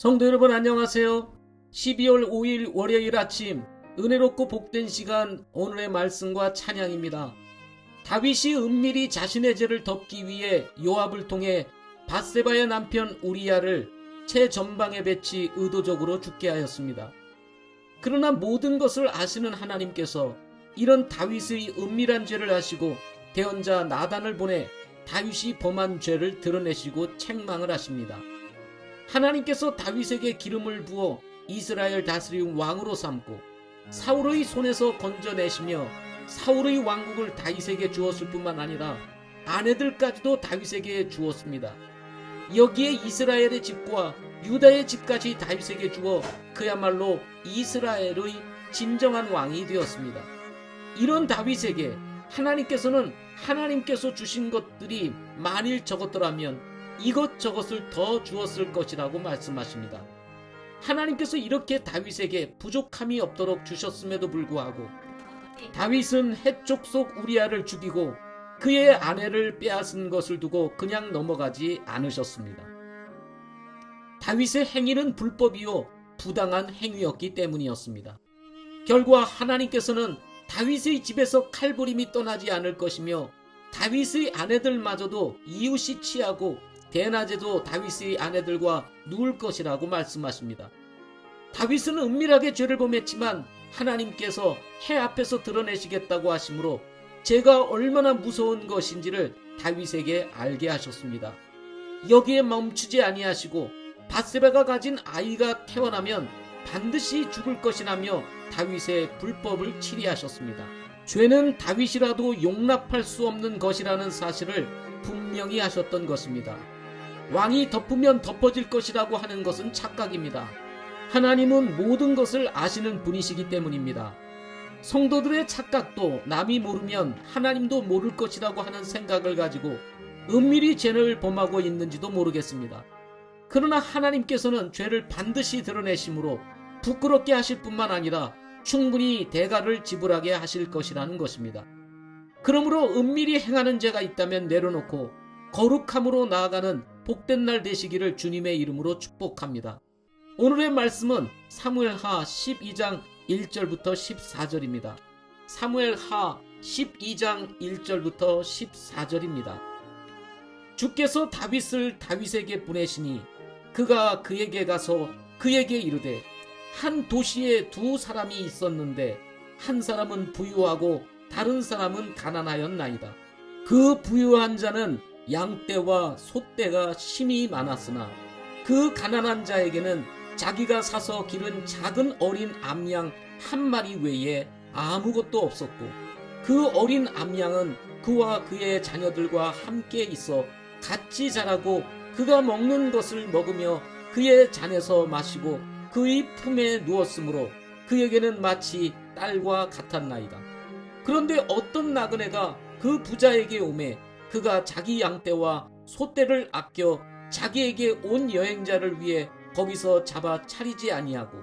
성도 여러분 안녕하세요. 12월 5일 월요일 아침 은혜롭고 복된 시간 오늘의 말씀과 찬양입니다. 다윗이 은밀히 자신의 죄를 덮기 위해 요압을 통해 밧세바의 남편 우리야를 최전방에 배치 의도적으로 죽게 하였습니다. 그러나 모든 것을 아시는 하나님께서 이런 다윗의 은밀한 죄를 아시고 대언자 나단을 보내 다윗이 범한 죄를 드러내시고 책망을 하십니다. 하나님께서 다윗에게 기름을 부어 이스라엘 다스린 왕으로 삼고 사울의 손에서 건져내시며 사울의 왕국을 다윗에게 주었을 뿐만 아니라 아내들까지도 다윗에게 주었습니다. 여기에 이스라엘의 집과 유다의 집까지 다윗에게 주어 그야말로 이스라엘의 진정한 왕이 되었습니다. 이런 다윗에게 하나님께서는 하나님께서 주신 것들이 만일 적었더라면 이것저것을 더 주었을 것이라고 말씀하십니다. 하나님께서 이렇게 다윗에게 부족함이 없도록 주셨음에도 불구하고 다윗은 해쪽 속 우리야를 죽이고 그의 아내를 빼앗은 것을 두고 그냥 넘어가지 않으셨습니다. 다윗의 행위는 불법이요 부당한 행위였기 때문이었습니다. 결과 하나님께서는 다윗의 집에서 칼부림이 떠나지 않을 것이며 다윗의 아내들마저도 이웃이 취하고 대낮에도 다윗의 아내들과 누울 것이라고 말씀하십니다. 다윗은 은밀하게 죄를 범했지만 하나님께서 해 앞에서 드러내시겠다고 하시므로 죄가 얼마나 무서운 것인지를 다윗에게 알게 하셨습니다. 여기에 멈추지 아니하시고 밧세바가 가진 아이가 태어나면 반드시 죽을 것이라며 다윗의 불법을 치리하셨습니다. 죄는 다윗이라도 용납할 수 없는 것이라는 사실을 분명히 하셨던 것입니다. 왕이 덮으면 덮어질 것이라고 하는 것은 착각입니다. 하나님은 모든 것을 아시는 분이시기 때문입니다. 성도들의 착각도 남이 모르면 하나님도 모를 것이라고 하는 생각을 가지고 은밀히 죄를 범하고 있는지도 모르겠습니다. 그러나 하나님께서는 죄를 반드시 드러내심으로 부끄럽게 하실 뿐만 아니라 충분히 대가를 지불하게 하실 것이라는 것입니다. 그러므로 은밀히 행하는 죄가 있다면 내려놓고 거룩함으로 나아가는 복된 날 되시기를 주님의 이름으로 축복합니다. 오늘의 말씀은 사무엘하 12장 1절부터 14절입니다. 사무엘하 12장 1절부터 14절입니다. 주께서 다윗을 다윗에게 보내시니 그가 그에게 가서 그에게 이르되 한 도시에 두 사람이 있었는데 한 사람은 부유하고 다른 사람은 가난하였나이다. 그 부유한 자는 양떼와 소떼가 심히 많았으나 그 가난한 자에게는 자기가 사서 기른 작은 어린 암양 한 마리 외에 아무것도 없었고 그 어린 암양은 그와 그의 자녀들과 함께 있어 같이 자라고 그가 먹는 것을 먹으며 그의 잔에서 마시고 그의 품에 누웠으므로 그에게는 마치 딸과 같았나이다. 그런데 어떤 나그네가 그 부자에게 오매 그가 자기 양떼와 소떼를 아껴 자기에게 온 여행자를 위해 거기서 잡아 차리지 아니하고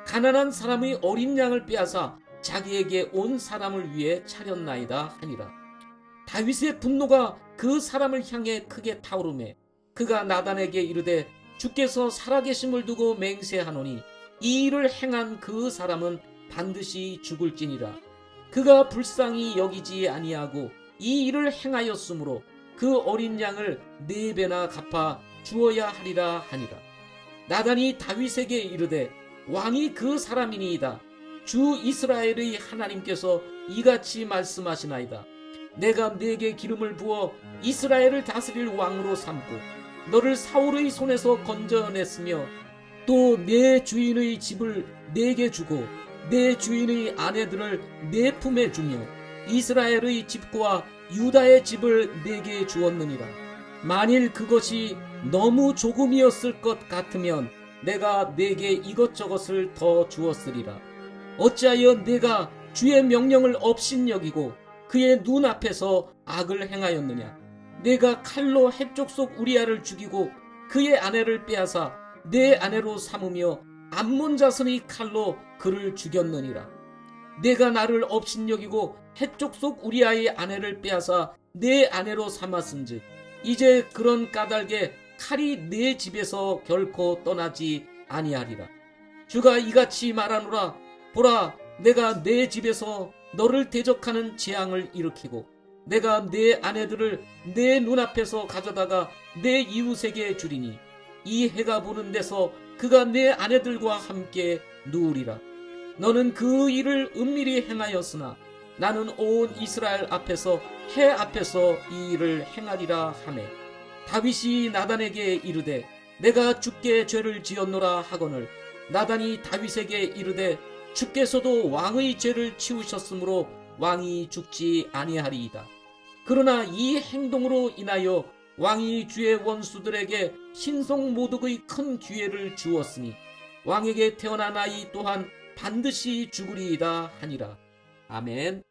가난한 사람의 어린 양을 빼앗아 자기에게 온 사람을 위해 차렸나이다 하니라. 다윗의 분노가 그 사람을 향해 크게 타오르매 그가 나단에게 이르되 주께서 살아계심을 두고 맹세하노니 이 일을 행한 그 사람은 반드시 죽을지니라. 그가 불쌍히 여기지 아니하고 이 일을 행하였으므로 그 어린 양을 4배나 갚아 주어야 하리라 하니라. 나단이 다윗에게 이르되 왕이 그 사람이니이다. 주 이스라엘의 하나님께서 이같이 말씀하시나이다. 내가 네게 기름을 부어 이스라엘을 다스릴 왕으로 삼고 너를 사울의 손에서 건져냈으며 또 내 주인의 집을 네게 주고 내 주인의 아내들을 내 품에 주며 이스라엘의 집과 유다의 집을 네게 주었느니라. 만일 그것이 너무 조금이었을 것 같으면 내가 네게 이것저것을 더 주었으리라. 어찌하여 네가 주의 명령을 업신여기고 그의 눈앞에서 악을 행하였느냐. 네가 칼로 해쪽 속 우리야를 죽이고 그의 아내를 빼앗아 내 아내로 삼으며 암몬 자손의 칼로 그를 죽였느니라. 네가 나를 업신여기고 해쪽 속 우리아의 아내를 빼앗아 내 아내로 삼았은즉 이제 그런 까닭에 칼이 내 집에서 결코 떠나지 아니하리라. 주가 이같이 말하노라. 보라, 내가 내 집에서 너를 대적하는 재앙을 일으키고 내가 내 아내들을 내 눈앞에서 가져다가 내 이웃에게 주리니 이 해가 부는 데서 그가 내 아내들과 함께 누우리라. 너는 그 일을 은밀히 행하였으나 나는 온 이스라엘 앞에서 해 앞에서 이 일을 행하리라 하매 다윗이 나단에게 이르되 내가 주께 죄를 지었노라 하거늘 나단이 다윗에게 이르되 주께서도 왕의 죄를 치우셨으므로 왕이 죽지 아니하리이다. 그러나 이 행동으로 인하여 왕이 주의 원수들에게 신성모독의 큰 기회를 주었으니 왕에게 태어난 아이 또한 반드시 죽으리이다 하니라. 아멘.